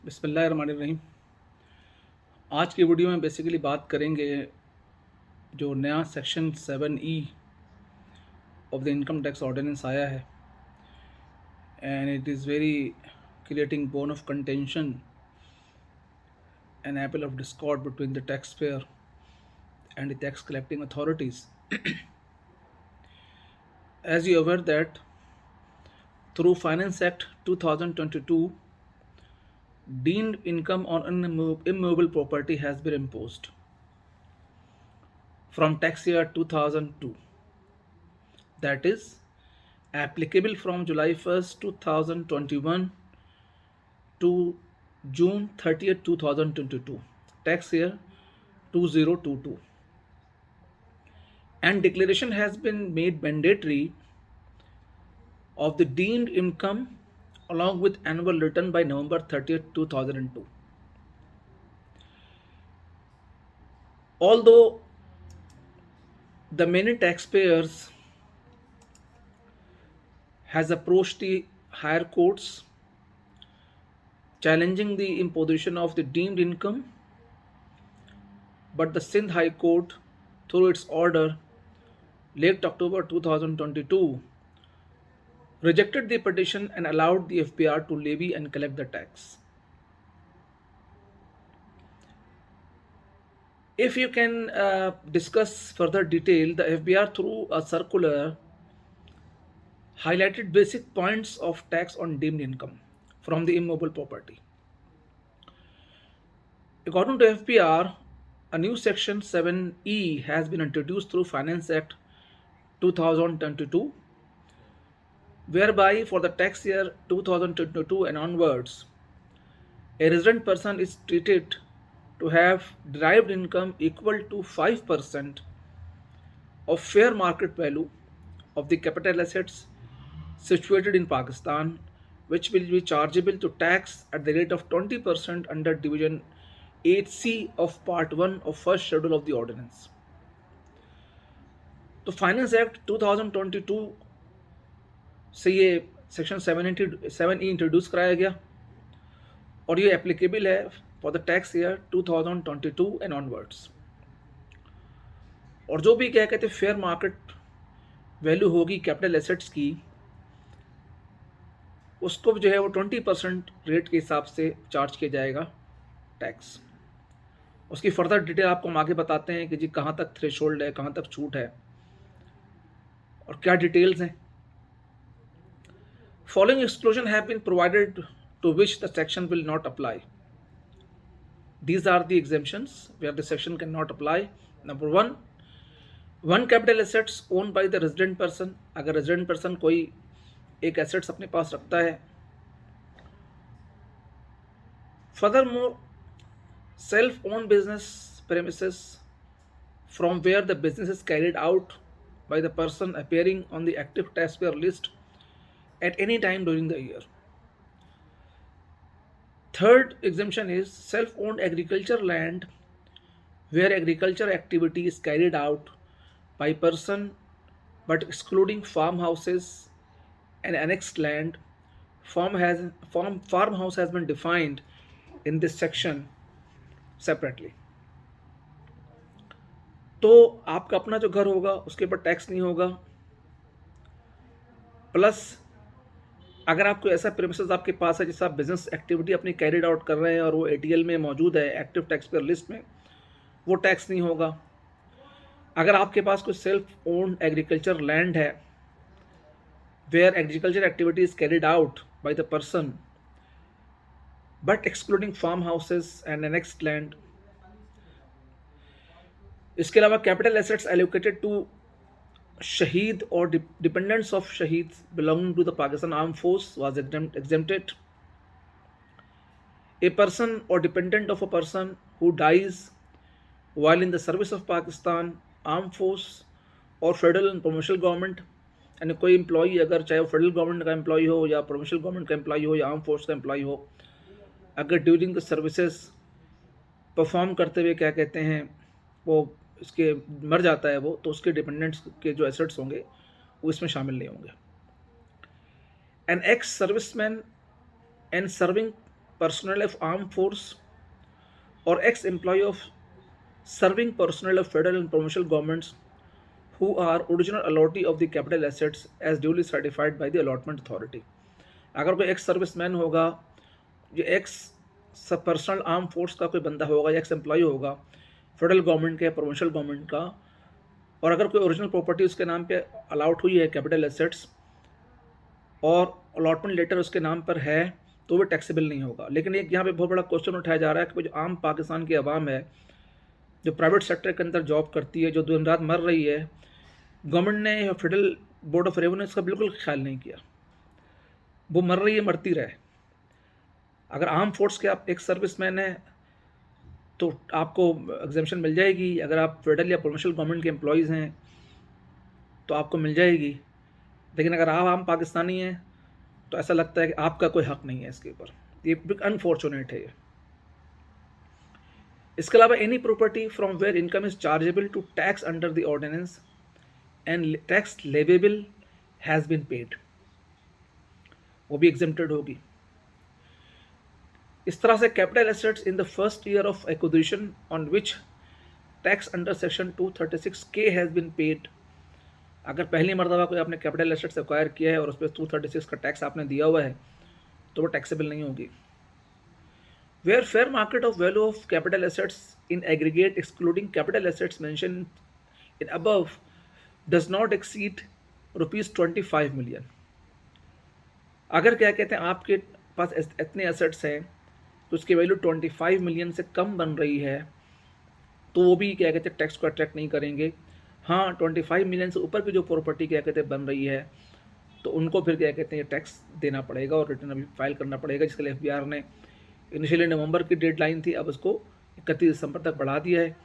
बिस्मिल्लाहिर्रहमानिर्रहीम। आज की वीडियो में बेसिकली बात करेंगे जो नया section 7E of the income tax ordinance आया है, and it is very creating bone of contention and apple of discord between the tax payer and the tax collecting authorities. As you are aware that through Finance Act 2022, deemed income on immovable property has been imposed from tax year 2002, that is applicable from July 1st 2021 to June 30th 2022, tax year 2022, and declaration has been made mandatory of the deemed income along with annual return by November 30th 2002. Although the many taxpayers has approached the higher courts challenging the imposition of the deemed income, but the Sindh High Court, through its order late October 2022, rejected the petition and allowed the FBR to levy and collect the tax. If you can discuss further detail, the FBR through a circular highlighted basic points of tax on deemed income from the immovable property. According to FBR, a new section 7E has been introduced through Finance Act 2022, whereby for the tax year 2022 and onwards, a resident person is treated to have derived income equal to 5% of fair market value of the capital assets situated in Pakistan, which will be chargeable to tax at the rate of 20% under Division 8C of Part 1 of First Schedule of the Ordinance. तो finance act 2022 से ये section 7E introduce कराया गया और ये applicable है for the tax year 2022 and onwards. और जो भी क्या कहते हैं फेयर मार्केट वैल्यू होगी कैपिटल एसेट्स की, उसको जो है वो 20% रेट के हिसाब से चार्ज किया जाएगा टैक्स. उसकी फर्दर डिटेल आपको हम आगे बताते हैं कि जी कहाँ तक थ्रेशोल्ड है, कहाँ तक छूट है और क्या डिटेल्स हैं. Following exclusion have been provided to which the section will not apply. These are the exemptions where the section cannot apply. Number one capital assets owned by the resident person. अगर resident person कोई एक assets अपने पास रखता है. Furthermore, self-owned business premises from where the business is carried out by the person appearing on the active taxpayer list at any time during the year. Third exemption is self-owned agriculture land where agriculture activity is carried out by person but excluding farmhouses and annexed land. Farmhouse has been defined in this section separately. तो आपका अपना जो घर होगा उसके ऊपर tax नहीं होगा, प्लस अगर आपको ऐसा प्रेमिसेस आपके पास है जिससे आप बिजनेस एक्टिविटी अपनी कैरिड आउट कर रहे हैं और वो एटीएल में मौजूद है, एक्टिव टैक्स पेयर लिस्ट में, वो टैक्स नहीं होगा. अगर आपके पास कोई सेल्फ ओन्ड एग्रीकल्चर लैंड है where agriculture activity is carried out by the person but excluding farm houses and annexed land. इसके अलावा कैपिटल एसेट्स एलोकेटेड टू शहीद or dependents of shaheeds belonging to the Pakistan Armed Force was exempted. A person or dependent of a person who dies while in the service of Pakistan Armed Force or federal and provincial government, यानी कोई employee अगर चाहे वो federal government का employee हो या provincial government का employee हो या आर्म फोर्स का एम्प्लॉई हो, अगर ड्यूरिंग द सर्विसेज परफॉर्म करते हुए क्या कहते हैं वो इसके मर जाता है वो, तो उसके डिपेंडेंट्स के जो एसेट्स होंगे वो इसमें शामिल नहीं होंगे. An ex serviceman and serving personnel of armed force or ex-employee of serving personnel of federal and provincial governments who are original allotee of the capital assets as duly certified by the allotment authority. अगर कोई ex serviceman होगा, जो x सब personal arm force का कोई बंदा होगा या एक्स एम्प्लॉय होगा फेडरल गवर्नमेंट का या प्रोविंशियल गवर्नमेंट का, और अगर कोई ओरिजिनल प्रॉपर्टी उसके नाम पे अलाउट हुई है कैपिटल एसेट्स और अलॉटमेंट लेटर उसके नाम पर है, तो वो टैक्सेबल नहीं होगा। लेकिन एक यहाँ पे बहुत बड़ा क्वेश्चन उठाया जा रहा है कि जो आम पाकिस्तान की आवाम है, जो प्राइवेट सेक्टर के अंदर जॉब करती है, जो दिन रात मर रही है, गवर्नमेंट ने फेडरल बोर्ड ऑफ रेवेन्यू इसका बिल्कुल ख्याल नहीं किया। वो मर रही है, मरती रहे। अगर आर्म फोर्स के आप एक सर्विसमैन हैं तो आपको एग्जेम्पशन मिल जाएगी, अगर आप फेडरल या प्रोविंशियल गवर्नमेंट के एम्प्लॉयज़ हैं तो आपको मिल जाएगी। लेकिन अगर आप आम पाकिस्तानी हैं तो ऐसा लगता है कि आपका कोई हक नहीं है इसके ऊपर। ये अनफॉर्चुनेट है ये। इसके अलावा any property from where income is chargeable to tax under the ordinance and tax leviable has been paid, वो भी एग्जेम्प्टेड होगी। इस तरह से capital assets in the first year of acquisition on which tax under section 236K has been paid, अगर पहली मरतबा कोई आपने कैपिटल एसेट्स एक्वायर किया है और उस पर 236 का टैक्स आपने दिया हुआ है तो वो टैक्सेबल नहीं होगी। Where fair market of value of capital assets in aggregate excluding capital assets mention in above does not exceed ₹25 million, अगर क्या कहते हैं आपके पास इतने एसेट्स हैं तो उसकी वैल्यू 25 मिलियन से कम बन रही है, तो वो भी क्या कहते हैं टैक्स को अट्रैक्ट नहीं करेंगे। हाँ, 25 मिलियन से ऊपर की जो प्रॉपर्टी क्या कहते हैं बन रही है तो उनको फिर क्या कहते हैं टैक्स देना पड़ेगा और रिटर्न अभी फाइल करना पड़ेगा, जिसके लिए एफबीआर ने इनिशियली नवंबर की डेडलाइन थी, अब उसको 31 दिसंबर तक बढ़ा दिया है।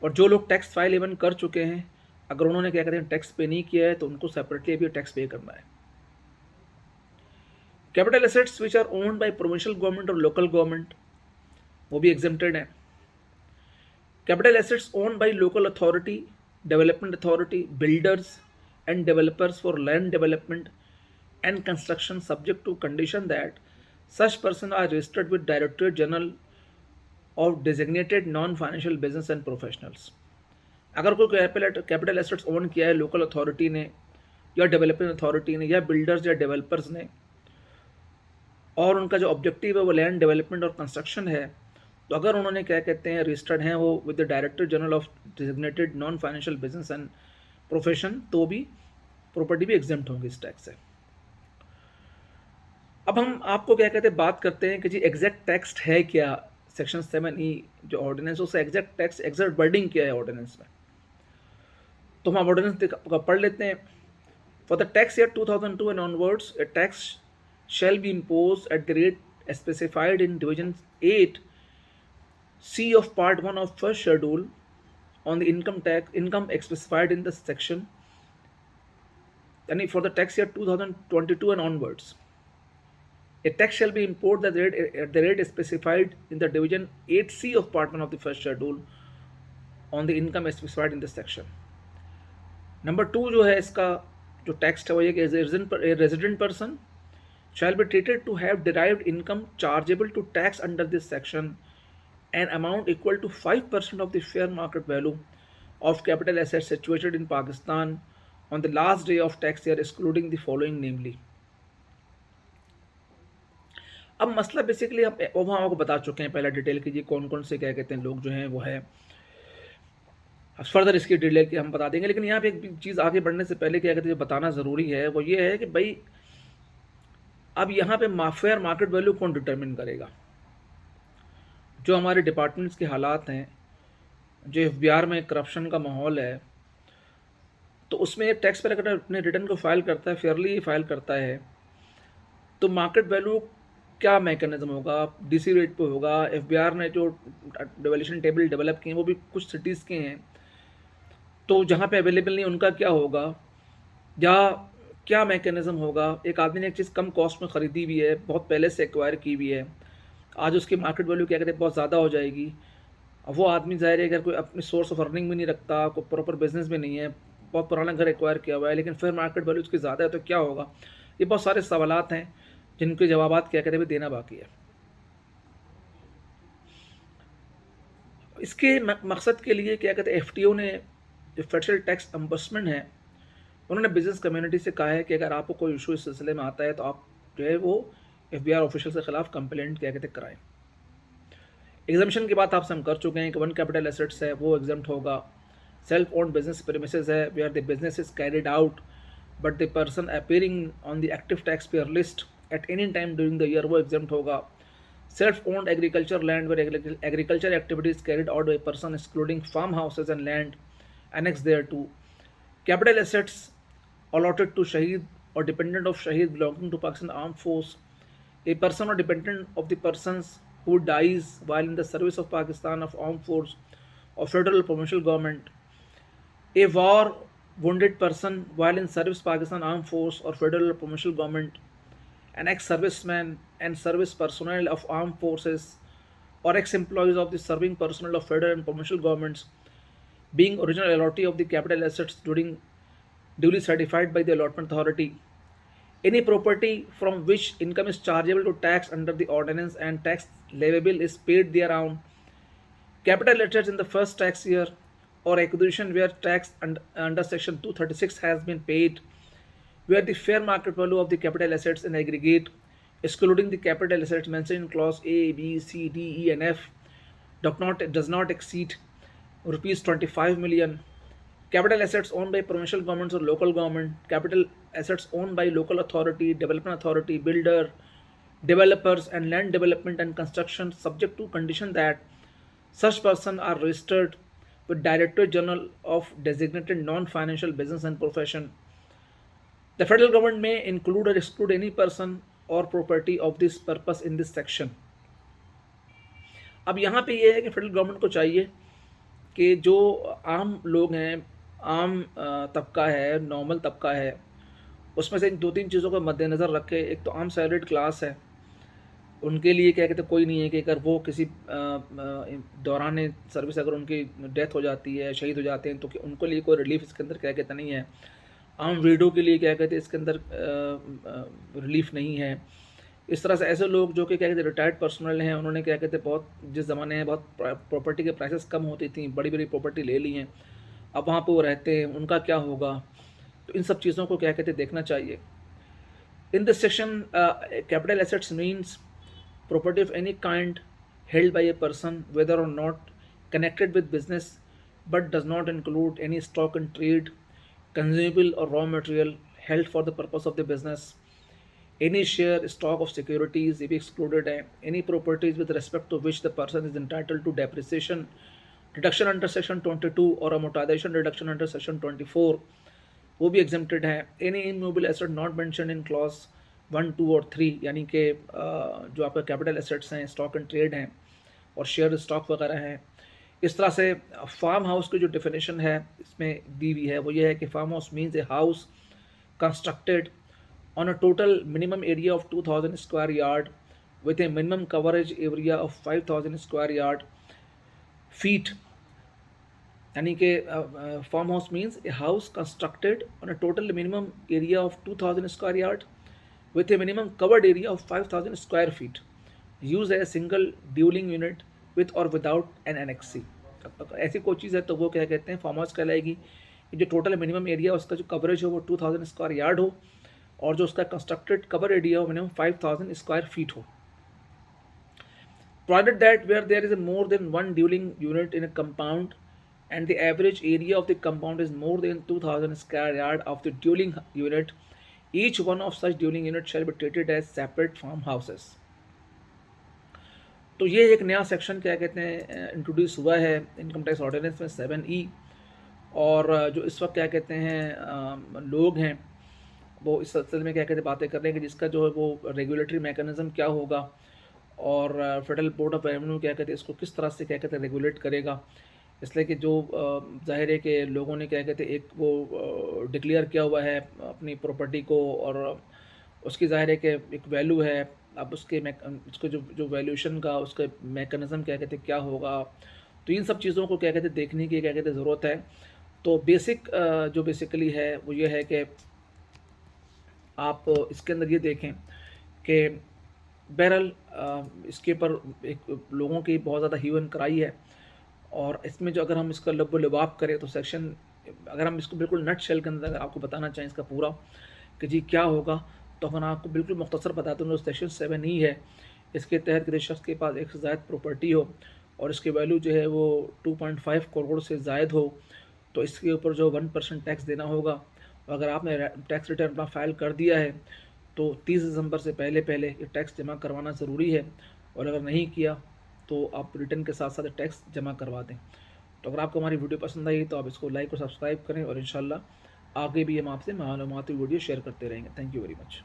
और जो लोग टैक्स फाइल इवन कर चुके हैं, अगर उन्होंने क्या कहते हैं टैक्स पे नहीं किया है तो उनको सेपरेटली अभी टैक्स पे करना है। Capital assets which are owned by provincial government और लोकल गवर्नमेंट, वो भी एग्जेम्प्टेड है। Capital assets owned by local authority, development authority, builders and developers for land development and construction subject to condition that such person are registered with directorate general of designated non financial business and professionals, अगर कोई capital assets own किया है local authority ने या development authority ने या builders या developers ने, और उनका जो ऑब्जेक्टिव है वो लैंड डेवलपमेंट और कंस्ट्रक्शन है, तो अगर उन्होंने क्या कहते हैं रजिस्टर्ड हैं वो with the director general of designated non financial business and profession, तो भी प्रॉपर्टी भी एग्जेम्प्ट होंगी इस टैक्स से। अब हम आपको क्या कहते हैं बात करते हैं कि जी एग्जैक्ट टेक्स्ट है क्या, सेक्शन 7E जो ऑर्डिनेंस उससे एग्जैक्ट टेक्स्ट एग्जैक्ट वर्डिंग क्या है ऑर्डिनेंस में, तो हम ऑर्डिनेंस पढ़ लेते हैं। For the tax year 2002 and onwards A tax shall be imposed at the rate specified in Division 8C of Part 1 of First Schedule on the income specified in the section, and for the tax year 2022 and onwards, a tax shall be imposed at the rate specified in the Division 8C of Part 1 of the First Schedule on the income specified in this section. Number 2 जो है इसका जो tax है वो ये resident person shall be treated to have derived income chargeable to tax under this section an amount equal to 5% of the fair market value of capital assets situated in Pakistan on the last day of tax year excluding the following namely। अब मसला basically हम वहाँ आपको बता चुके हैं पहला detail की जी कौन कौन से क्या कहते हैं लोग जो हैं वो है, फर्दर इसकी डिटेल की हम बता देंगे। लेकिन यहाँ पे एक चीज़ आगे बढ़ने से पहले क्या कहते हैं बताना ज़रूरी है, वो ये है कि भाई अब यहाँ पे फेयर मार्केट वैल्यू कौन डिटरमिन करेगा। जो हमारे डिपार्टमेंट्स के हालात हैं, जो एफबीआर में करप्शन का माहौल है, तो उसमें टैक्स पेयर अगर अपने रिटर्न को फाइल करता है, फेयरली फाइल करता है, तो मार्केट वैल्यू क्या मैकेनिज्म होगा, डीसी रेट पे होगा। एफबीआर ने जो वैल्यूएशन टेबल डेवलप किए हैं वो भी कुछ सिटीज़ के हैं, तो जहाँ पे अवेलेबल नहीं उनका क्या होगा या क्या मैकेनिज्म होगा। एक आदमी ने एक चीज़ कम कॉस्ट में ख़रीदी हुई है, बहुत पहले से एक्वायर की हुई है, आज उसकी मार्केट वैल्यू क्या कहते हैं बहुत ज़्यादा हो जाएगी। अब वो आदमी ज़ाहिर है अगर कोई अपनी सोर्स ऑफ अर्निंग भी नहीं रखता, कोई प्रॉपर बिजनेस भी नहीं है, बहुत पुराना घर एक्वायर किया हुआ है, लेकिन फिर मार्केट वैल्यू उसकी ज़्यादा है तो क्या होगा। ये बहुत सारे सवालात हैं जिनके जवाबात क्या कहते हैं देना बाकी है। इसके मकसद के लिए क्या कहते हैं, एफटीओ ने जो फेडरल टैक्स एम्बर्समेंट है, उन्होंने बिजनेस कम्युनिटी से कहा है कि अगर आपको कोई इशू इस सिलसिले में आता है तो आप जो है वो एफबीआर ऑफिशियल के खिलाफ कंप्लेंट क्या कहते हैं कराएं। एग्जामेशन की बात आपसे हम कर चुके हैं कि वन कैपिटल एसेट्स है वो एग्जाम्प्ट होगा। सेल्फ ओन्ड बिजनेस प्रीमिसेस है where the business is carried out but the person appearing on the active tax payer list at any time during the year वो एग्जाम्प्ट होगा। Self owned agriculture land where agriculture activities carried out by a person excluding farmhouses and land annexed thereto. Capital assets allotted to Shaheed or dependent of Shaheed belonging to Pakistan Armed Force, a person or dependent of the persons who dies while in the service of Pakistan of Armed Force or federal or provincial government, a war wounded person while in service Pakistan Armed Force or federal or provincial government, an ex-serviceman and service personnel of armed forces or ex-employees of the serving personnel of federal and provincial governments being original allottee of the capital assets duly certified by the allotment authority, any property from which income is chargeable to tax under the ordinance and tax leviable is paid thereon, capital assets in the first tax year or acquisition where tax under section 236 has been paid, where the fair market value of the capital assets in aggregate, excluding the capital assets mentioned in clause A, B, C, D, E, and F, does not exceed rupees 25 million. Capital assets owned by provincial governments or local government, capital assets owned by local authority, development authority, builder, developers, and land development and construction, subject to condition that such persons are registered with Directorate General of designated non-financial business and profession. The federal government may include or exclude any person or property of this purpose in this section. अब यहाँ पे ये है कि federal government को चाहिए कि जो आम लोग हैं, आम तबका है, नॉर्मल तबका है, उसमें से इन दो तीन चीज़ों को मद्देनज़र रखे। एक तो आम सैलरीड क्लास है, उनके लिए क्या कहते हैं कोई नहीं है कि अगर वो किसी दौरान सर्विस अगर उनकी डेथ हो जाती है, शहीद हो जाते हैं, तो कि उनको लिए कोई रिलीफ इसके अंदर क्या कहते नहीं है। आम वीडो के लिए क्या कहते हैं इसके अंदर रिलीफ नहीं है। इस तरह से ऐसे लोग जो कि क्या कहते हैं रिटायर्ड पर्सनल हैं, उन्होंने क्या कहते हैं बहुत जिस ज़माने में बहुत प्रॉपर्टी के प्राइसेस कम होती थी, बड़ी बड़ी प्रॉपर्टी ले ली हैं, अब वहाँ पे वो रहते हैं, उनका क्या होगा। तो इन सब चीज़ों को क्या कहते हैं देखना चाहिए। In this section capital assets means property of any kind held by a person whether or not connected with business but does not include any stock in trade, consumable or raw material held for the purpose of the business, any share stock of securities if excluded, any properties with respect to which the person is entitled to depreciation deduction under section 22 or amortization reduction under section 24 वो भी exempted है, any immovable asset not mentioned in clause 1, 2 और 3, यानी कि जो आपका capital assets हैं, stock and trade हैं और शेयर स्टॉक वगैरह हैं। इस तरह से फार्म हाउस की जो डेफिनेशन है इसमें दी हुई है वो ये है कि farm house means a house constructed on a total minimum area of 2000 square yard with a minimum coverage area of 5000 square yard feet, यानी कि farm house means a house constructed on a total minimum area of 2000 square yard with a minimum covered area of 5000 square feet, used as a single dwelling unit with or without an annex. ऐसी कोई चीज़ है तो वो क्या कहते हैं farm house कहलाएगी। जो टोटल मिनिमम एरिया उसका जो कवरेज हो वो 2000 स्क्वायर यार्ड हो और जो उसका कंस्ट्रक्टेड कवर एरिया हो मिनिमम 5000 स्क्वायर फीट हो। Provided that where there is a more than one dwelling unit in a compound and the average area of the compound is more than 2000 square yard of the dwelling unit, each one of such dwelling units shall be treated as separate farm houses. तो ये एक नया section क्या कहते हैं introduce हुआ है income tax ordinance में 7E, और जो इस वक्त क्या कहते हैं लोग हैं वो इस सिलसिले में क्या कहते हैं बातें कर रहे हैं कि जिसका जो है वो रेगुलेटरी मैकेनिज्म क्या होगा और फेडरल बोर्ड ऑफ रेवेन्यू क्या कहते हैं इसको किस तरह से क्या कहते हैं रेगुलेट करेगा। इसलिए कि जो जाहिर है कि लोगों ने क्या कहते हैं एक वो डिक्लेयर किया हुआ है अपनी प्रॉपर्टी को और उसकी जाहिर है कि एक वैल्यू है। अब उसको जो वैल्यूएशन का उसका मैकेनिज़्म क्या कहते हैं क्या होगा, तो इन सब चीज़ों को क्या कहते हैं देखने की क्या कहते हैं ज़रूरत है। तो जो बेसिकली है वो ये है कि आप इसके अंदर ये देखें कि बहरहाल इसके ऊपर एक लोगों की बहुत ज़्यादा ह्यू एंड क्राई है और इसमें जो अगर हम इसका लबो लबाब करें तो सेक्शन, अगर हम इसको बिल्कुल नट शेल के अंदर अगर आपको बताना चाहें इसका पूरा कि जी क्या होगा, तो हम आपको बिल्कुल मुख्तसर बताते हैं। सेक्शन 7 ही है, इसके तहत किसी शख्स के पास एक से ज़ायद प्रॉपर्टी हो और इसकी वैल्यू जो है वो 2.5 करोड़ से ज़ायद हो, तो इसके ऊपर जो 1% टैक्स देना होगा। अगर आपने टैक्स रिटर्न अपना फाइल कर दिया है तो 30 दिसंबर से पहले पहले ये टैक्स जमा करवाना ज़रूरी है, और अगर नहीं किया तो आप रिटर्न के साथ साथ टैक्स जमा करवा दें। तो अगर आपको हमारी वीडियो पसंद आई तो आप इसको लाइक और सब्सक्राइब करें, और इंशाल्लाह आगे भी हम आपसे मालूमाती वीडियो शेयर करते रहेंगे। Thank you very much.